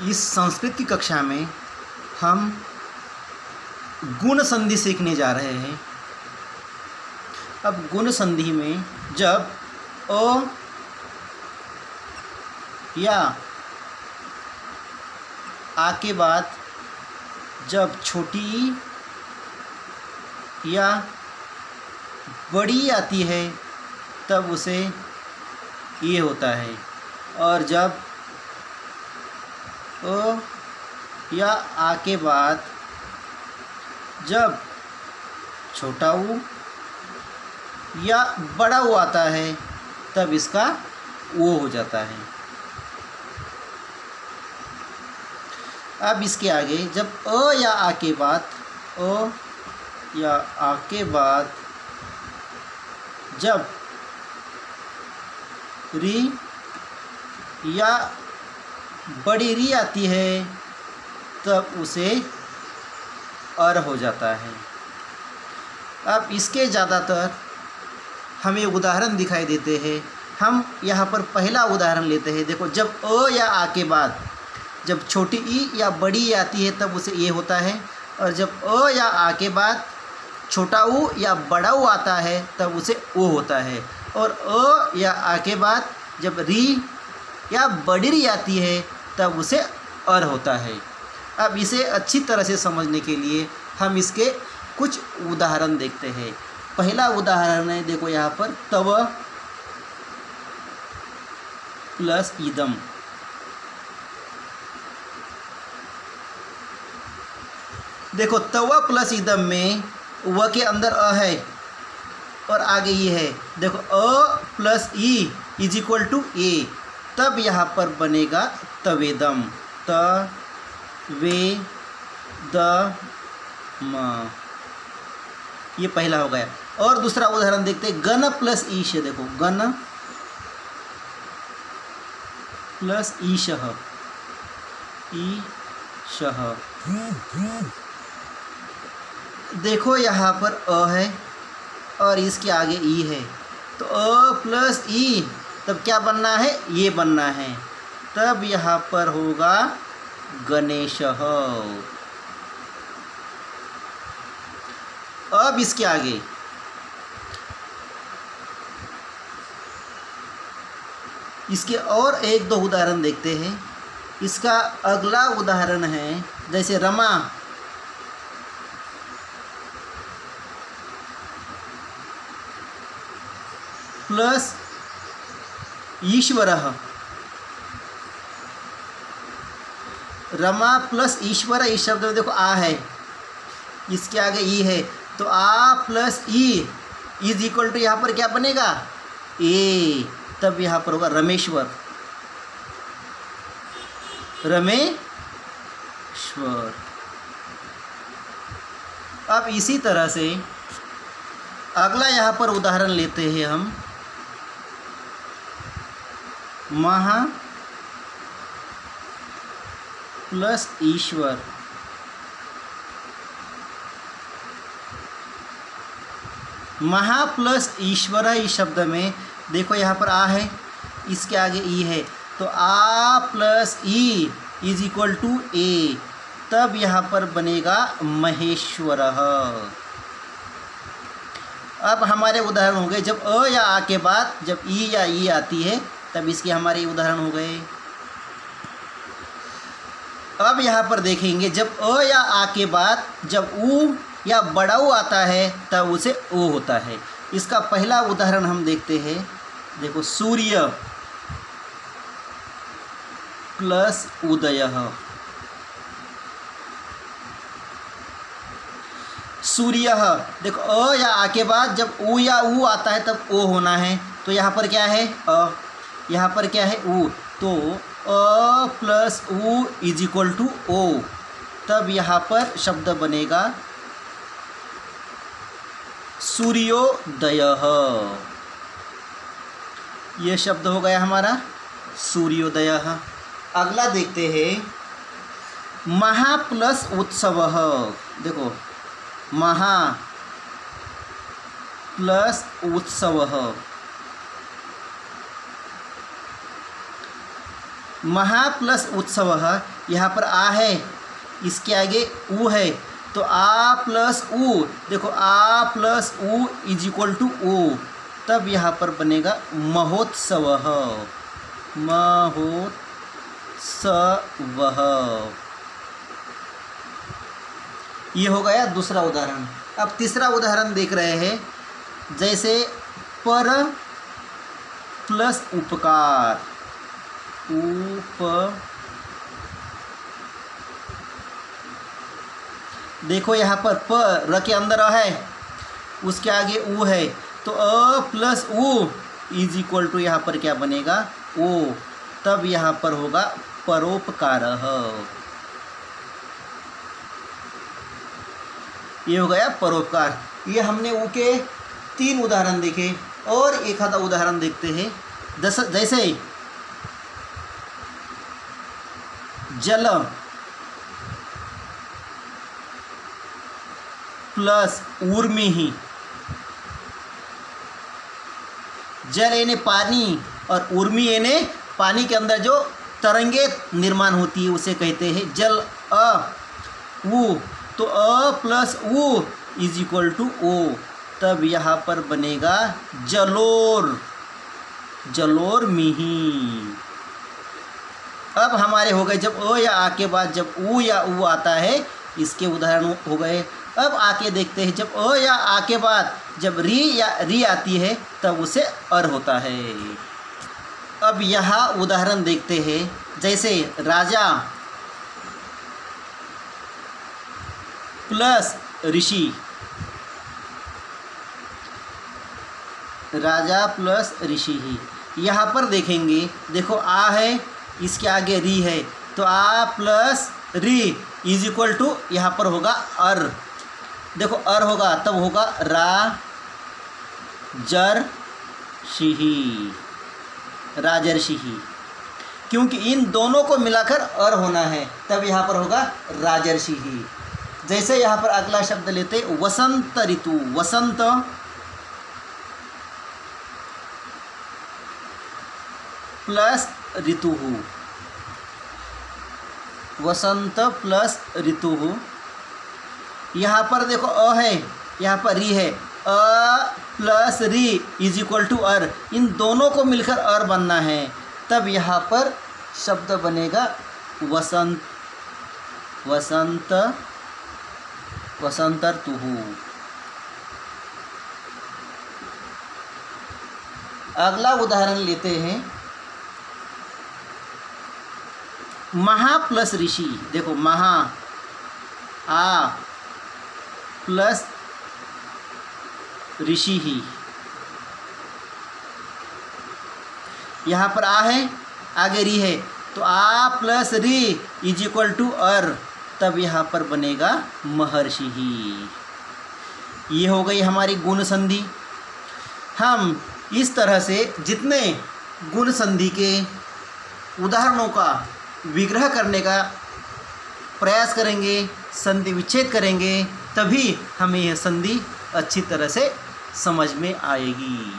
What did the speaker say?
इस संस्कृत की कक्षा में हम गुण संधि सीखने जा रहे हैं। अब गुण संधि में जब अ या आ के बाद जब छोटी ई या बड़ी आती है तब उसे ये होता है, और जब अ या आ के बाद जब छोटा ऊ या बड़ा ऊ आता है तब इसका वो हो जाता है। अब इसके आगे जब अ या आ के बाद अ या आ के बाद जब री या बड़ी री आती है तब उसे अर हो जाता है। अब इसके ज़्यादातर हमें उदाहरण दिखाई देते हैं। हम यहाँ पर पहला उदाहरण लेते हैं। देखो, जब अ या आ के बाद जब छोटी ई या बड़ी ई आती है तब उसे ये होता है, और जब अ या आ के बाद छोटा ऊ या बड़ा ऊ आता है तब उसे ओ होता है, और अ या आ के बाद जब री या बड़ी री आती है तब उसे अर होता है। अब इसे अच्छी तरह से समझने के लिए हम इसके कुछ उदाहरण देखते हैं। पहला उदाहरण है, देखो यहाँ पर तव प्लस इदम। देखो, तवा प्लस इदम में व के अंदर अ है और आगे ये है। देखो, A plus E is equal to A, तब यहाँ पर बनेगा तवेदम। त वे द म, ये पहला हो गया। और दूसरा उदाहरण देखते हैं, गण प्लस ईश। देखो, गण प्लस ईशः, ईशः। देखो यहाँ पर अ है और इसके आगे ई है, तो अ प्लस ई तब क्या बनना है, ये बनना है, तब यहाँ पर होगा गणेशः। अब इसके आगे इसके और एक दो उदाहरण देखते हैं। इसका अगला उदाहरण है, जैसे रमा प्लस ईश्वरः। रमा प्लस ईश्वर, इस शब्द में देखो आ है, इसके आगे ई है, तो A plus E is equal to यहाँ पर क्या बनेगा, ए, तब यहाँ पर होगा रमेश्वर, रमेश्वर। अब इसी तरह से अगला यहाँ पर उदाहरण लेते हैं हम, महा प्लस ईश्वर। महा प्लस ईश्वर इस शब्द में देखो यहाँ पर आ है, इसके आगे ई है, तो A plus E is equal to A, तब यहाँ पर बनेगा महेश्वरः। अब हमारे उदाहरण हो गए, जब अ या आ के बाद जब ई या ई आती है तब इसके हमारे उदाहरण हो गए। अब यहाँ पर देखेंगे, जब अ या आ के बाद जब ऊ या बड़ा ऊ आता है तब उसे ओ होता है। इसका पहला उदाहरण हम देखते हैं। देखो, सूर्य प्लस उदयः। सूर्य, देखो अ या आ के बाद जब ऊ या ऊ आता है तब ओ होना है, तो यहाँ पर क्या है अ, यहाँ पर क्या है ऊ, तो अ प्लस ऊ इज इक्वल टू ओ, तब यहाँ पर शब्द बनेगा सूर्योदयः। ये शब्द हो गया हमारा सूर्योदयः। अगला देखते हैं, महा प्लस उत्सवः। देखो, महा प्लस उत्सवः। महा प्लस उत्सव, यहाँ पर आ है, इसके आगे ऊ है, तो आ प्लस ऊ, देखो आ प्लस ऊ इज इक्वल टू ओ, तब यहाँ पर बनेगा महोत्सव, महोत्सव। ये हो गया दूसरा उदाहरण। अब तीसरा उदाहरण देख रहे हैं, जैसे पर प्लस उपकार, देखो यहाँ पर प र के अंदर अ है, उसके आगे ऊ है, तो अ प्लस ऊ इज इक्वल टू यहाँ पर क्या बनेगा ओ, तब यहाँ पर होगा परोपकार। ये हो गया परोपकार। ये हमने ऊ के 3 उदाहरण देखे, और एक आधा उदाहरण देखते हैं। जैसे जल प्लस ऊर्मिः, जल यानी पानी और ऊर्मी यानी पानी के अंदर जो तरंगे निर्माण होती है उसे कहते हैं जल। अ ऊ, तो अ प्लस ऊ इज इक्वल टू ओ, तब यहाँ पर बनेगा जलोर, जलोर्मिः। अब हमारे हो गए जब अ या आ के बाद जब ऊ या ऊ आता है, इसके उदाहरण हो गए। अब आके देखते हैं, जब अ या आ के बाद जब री या री आती है तब उसे अर होता है। अब यहाँ उदाहरण देखते हैं, जैसे राजा प्लस ऋषि, राजा प्लस ऋषि ही। यहाँ पर देखेंगे, देखो आ है, इसके आगे री है, तो आ प्लस री इज इक्वल टू यहाँ पर होगा अर। देखो अर होगा तब होगा रा जर शिही, राजर्षिही, क्योंकि इन दोनों को मिलाकर अर होना है, तब यहाँ पर होगा राजर्षिही। जैसे यहाँ पर अगला शब्द लेते वसंत ऋतु, वसंत प्लस ऋतु, वसंत प्लस ऋतु। यहाँ पर देखो अ है, यहाँ पर री है, अ प्लस री इज इक्वल टू अर, इन दोनों को मिलकर अर बनना है, तब यहाँ पर शब्द बनेगा वसंत, वसंत वसंतर्तुः। अगला उदाहरण लेते हैं, महा प्लस ऋषि, देखो महा आ प्लस ऋषि ही, यहाँ पर आ है, आगे री है, तो आ प्लस री इज इक्वल टू अर, तब यहाँ पर बनेगा महर्षि ही। ये हो गई हमारी गुण संधि। हम इस तरह से जितने गुण संधि के उदाहरणों का विग्रह करने का प्रयास करेंगे, संधि विच्छेद करेंगे, तभी हमें यह संधि अच्छी तरह से समझ में आएगी।